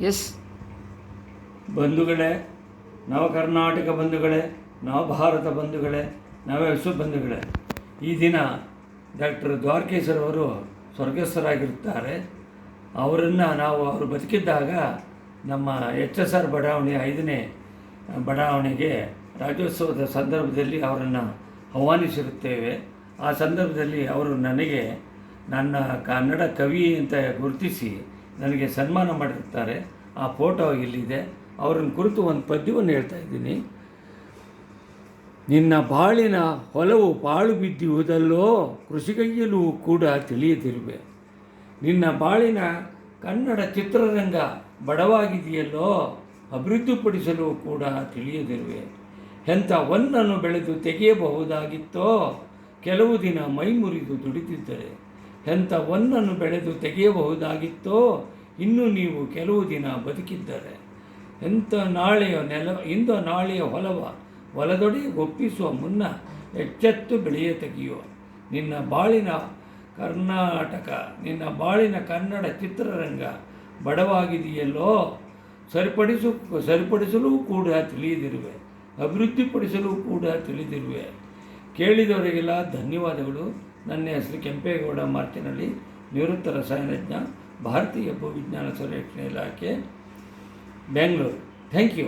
S ಬಂಧುಗಳೇ, ನವ ಕರ್ನಾಟಕ ಬಂಧುಗಳೇ, ನವ ಭಾರತ ಬಂಧುಗಳೇ, ನವ ವಿಶ್ವ ಬಂಧುಗಳೇ, ಈ ದಿನ ಡಾಕ್ಟರ್ ದ್ವಾರಕೀಶರವರು ಸ್ವರ್ಗಸ್ಥರಾಗಿರುತ್ತಾರೆ. ಅವರನ್ನು ಅವರು ಬದುಕಿದ್ದಾಗ ನಮ್ಮ HSR ಬಡಾವಣೆ 5ನೇ ಬಡಾವಣೆಗೆ ರಾಜ್ಯೋತ್ಸವದ ಸಂದರ್ಭದಲ್ಲಿ ಅವರನ್ನು ಆಹ್ವಾನಿಸಿರುತ್ತೇವೆ. ಆ ಸಂದರ್ಭದಲ್ಲಿ ಅವರು ನನಗೆ ನನ್ನ ಕನ್ನಡ ಕವಿ ಅಂತ ಗುರುತಿಸಿ ನನಗೆ ಸನ್ಮಾನ ಮಾಡಿರುತ್ತಾರೆ. ಆ ಫೋಟೋ ಇಲ್ಲಿದೆ. ಅವರನ್ನು ಕುರಿತು ಒಂದು ಪದ್ಯವನ್ನು ಹೇಳ್ತಾ ಇದ್ದೀನಿ. ನಿನ್ನ ಬಾಳಿನ ಹೊಲವು ಪಾಳು ಬಿದ್ದಿರುವುದಲ್ಲೋ ಕೃಷಿಕೈಯಲ್ಲೂ ಕೂಡ ತಿಳಿಯದಿರುವೆ. ನಿನ್ನ ಬಾಳಿನ ಕನ್ನಡ ಚಿತ್ರರಂಗ ಬಡವಾಗಿದೆಯಲ್ಲೋ ಅಭಿವೃದ್ಧಿಪಡಿಸಲು ಕೂಡ ತಿಳಿಯದಿರುವೆ. ಎಂಥ ಹೊನ್ನನ್ನು ಬೆಳೆದು ತೆಗೆಯಬಹುದಾಗಿತ್ತೋ ಕೆಲವು ದಿನ ಮೈ ಮುರಿದು ದುಡಿದಿದ್ದರೆ. ಎಂಥ ಹೊನ್ನನ್ನು ಬೆಳೆದು ತೆಗೆಯಬಹುದಾಗಿತ್ತೋ ಇನ್ನು ನೀವು ಕೆಲವು ದಿನ ಬದುಕಿದ್ದರೆ. ಇಂದು ನಾಳೆಯ ಹೊಲದೊಡೆ ಒಪ್ಪಿಸುವ ಮುನ್ನ ಎಚ್ಚೆತ್ತು ಬೆಳೆಯ ತೆಗೆಯುವ. ನಿನ್ನ ಬಾಳಿನ ಕನ್ನಡ ಚಿತ್ರರಂಗ ಬಡವಾಗಿದೆಯಲ್ಲೋ ಸರಿಪಡಿಸಲು ಕೂಡ ತಿಳಿಯದಿರುವೆ, ಅಭಿವೃದ್ಧಿಪಡಿಸಲು ಕೂಡ ತಿಳಿದಿರುವೆ. ಕೇಳಿದವರಿಗೆಲ್ಲ ಧನ್ಯವಾದಗಳು. ನನ್ನ ಹೆಸರು ಕೆಂಪೇಗೌಡ ಮಾರ್ತಿನಳ್ಳಿ, ನಿವೃತ್ತ ರಸಾಯನಜ್ಞ, ಭಾರತೀಯ ಭೂವಿಜ್ಞಾನ ಸರ್ವೇಕ್ಷಣೆ ಇಲಾಖೆ, ಬೆಂಗಳೂರು. Thank you.